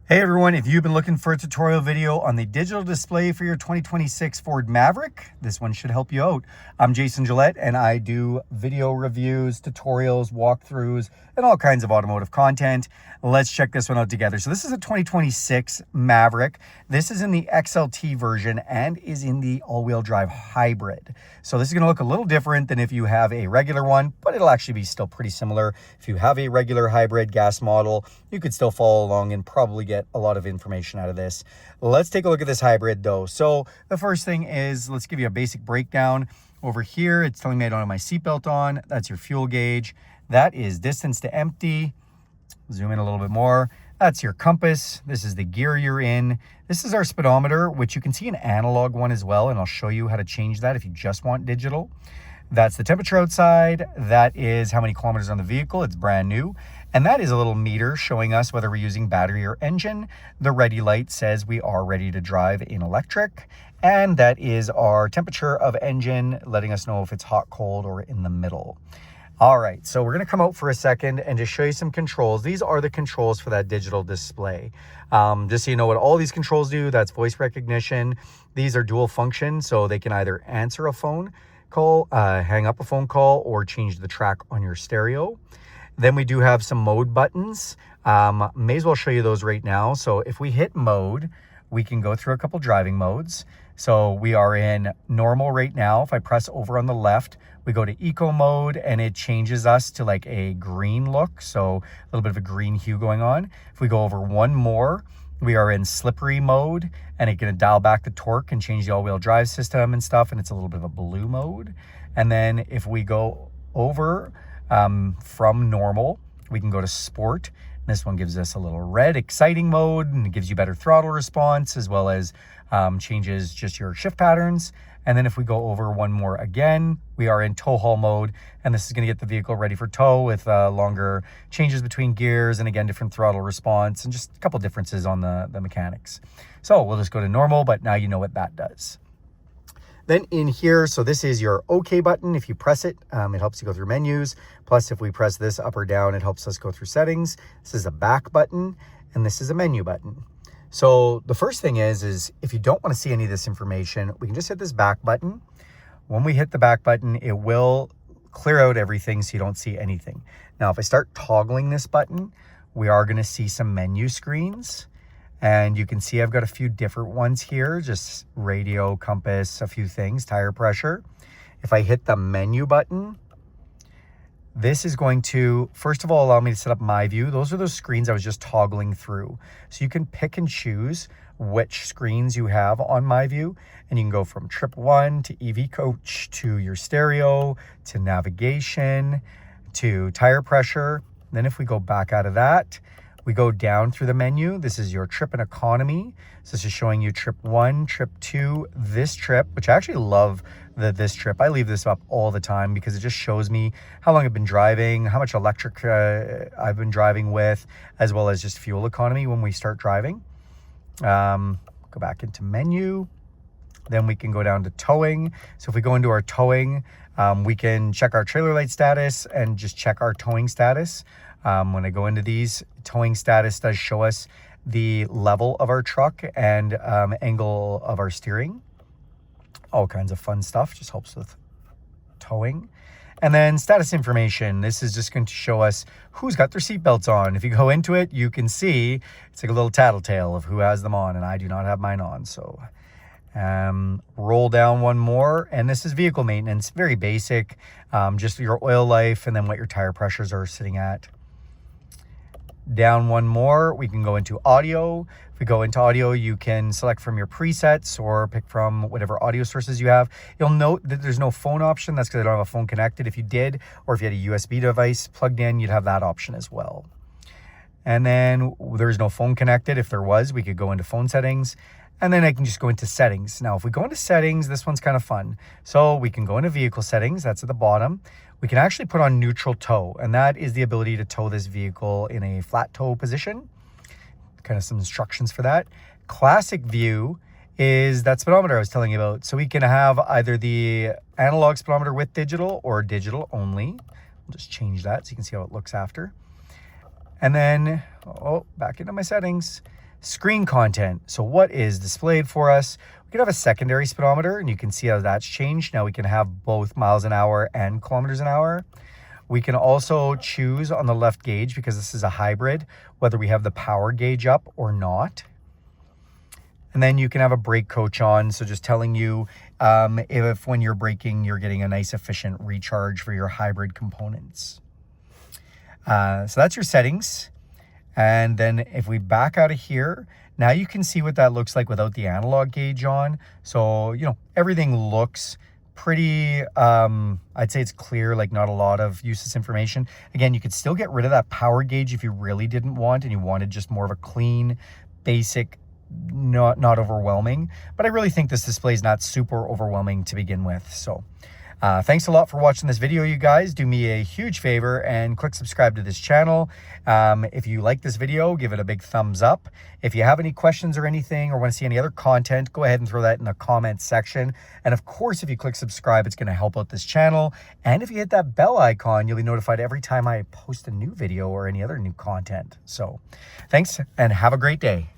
Hey everyone, if you've been looking for a tutorial video on the digital display for your 2026 Ford Maverick, this one should help you out. I'm Jason Gillette and I do video reviews, tutorials, walkthroughs, and all kinds of automotive content. Let's check this one out together. So this is a 2026 Maverick. This is in the XLT version and is in the all-wheel drive hybrid. So this is gonna look a little different than if you have a regular one, but it'll actually be still pretty similar. If you have a regular hybrid gas model, you could still follow along and probably get a lot of information out of this. Let's take a look at this hybrid though. So the first thing is, let's give you a basic breakdown. Over here, it's telling me I don't have my seatbelt on. That's your fuel gauge. That is distance to empty. Zoom in a little bit more. That's your compass. This is the gear you're in. This is our speedometer, which you can see an analog one as well, and I'll show you how to change that if you just want digital. That's the temperature outside. That is how many kilometers on the vehicle. It's brand new. And that is a little meter showing us whether we're using battery or engine. The ready light says we are ready to drive in electric. And that is our temperature of engine, letting us know if it's hot, cold, or in the middle. All right, so we're gonna come out for a second and just show you some controls. These are the controls for that digital display. Just so you know what all these controls do, that's voice recognition. These are dual function, so they can either answer a phone call, hang up a phone call, or change the track on your stereo. Then we do have some mode buttons. May as well show you those right now. So if we hit mode, we can go through a couple driving modes. So we are in normal right now. If I press over on the left, we go to eco mode and it changes us to like a green look. So a little bit of a green hue going on. If we go over one more, we are in slippery mode and it's going to dial back the torque and change the all-wheel drive system and stuff. And it's a little bit of a blue mode. And then if we go over from normal, we can go to sport. This one gives us a little red exciting mode and it gives you better throttle response as well as changes just your shift patterns. And then if we go over one more again, we are in tow haul mode, and this is going to get the vehicle ready for tow with longer changes between gears and again, different throttle response and just a couple differences on the mechanics. So we'll just go to normal, but now you know what that does. Then in here, so this is your OK button. If you press it, it helps you go through menus. Plus, if we press this up or down, it helps us go through settings. This is a back button, and this is a menu button. So the first thing is if you don't want to see any of this information, we can just hit this back button. When we hit the back button, it will clear out everything so you don't see anything. Now, if I start toggling this button, we are going to see some menu screens. And you can see I've got a few different ones here, just radio, compass, a few things, tire pressure. If I hit the menu button, this is going to, first of all, allow me to set up my view. Those are those screens I was just toggling through. So you can pick and choose which screens you have on my view. And you can go from trip 1 to EV coach to your stereo, to navigation, to tire pressure. Then if we go back out of that, we go down through the menu. This is your trip and economy. So this is showing you trip 1, trip 2, this trip, which I actually love this trip. I leave this up all the time because it just shows me how long I've been driving, how much electric I've been driving with, as well as just fuel economy when we start driving. Go back into menu. Then we can go down to towing. So if we go into our towing, we can check our trailer light status and just check our towing status. When I go into these, towing status does show us the level of our truck and angle of our steering. All kinds of fun stuff, just helps with towing. And then status information. This is just going to show us who's got their seatbelts on. If you go into it, you can see it's like a little tattletale of who has them on, and I do not have mine on. So roll down one more, and this is vehicle maintenance, very basic, just your oil life and then what your tire pressures are sitting at. Down one more, we can go into audio. If we go into audio, you can select from your presets or pick from whatever audio sources you have. You'll note that there's no phone option. That's because I don't have a phone connected. If you did, or if you had a USB device plugged in, you'd have that option as well. And then there's no phone connected. If there was, we could go into phone settings. And then I can just go into settings. Now, if we go into settings, this one's kind of fun. So we can go into vehicle settings, that's at the bottom. We can actually put on neutral tow, and that is the ability to tow this vehicle in a flat tow position. Kind of some instructions for that. Classic view is that speedometer I was telling you about. So we can have either the analog speedometer with digital or digital only. We'll just change that so you can see how it looks after. And then, back into my settings. Screen content. So what is displayed for us? We can have a secondary speedometer, and you can see how that's changed. Now we can have both miles an hour and kilometers an hour. We can also choose on the left gauge, because this is a hybrid, whether we have the power gauge up or not. And then you can have a brake coach on, so just telling you if when you're braking, you're getting a nice efficient recharge for your hybrid components. So that's your settings. And then if we back out of here, now you can see what that looks like without the analog gauge on. So, you know, everything looks pretty, I'd say it's clear, like not a lot of useless information. Again, you could still get rid of that power gauge if you really didn't want, and you wanted just more of a clean, basic, not overwhelming. But I really think this display is not super overwhelming to begin with. So thanks a lot for watching this video, you guys. Do me a huge favor and click subscribe to this channel. If you like this video, give it a big thumbs up. If you have any questions or anything, or want to see any other content, go ahead and throw that in the comments section. And of course, if you click subscribe, it's going to help out this channel. And if you hit that bell icon, you'll be notified every time I post a new video or any other new content. So thanks, and have a great day.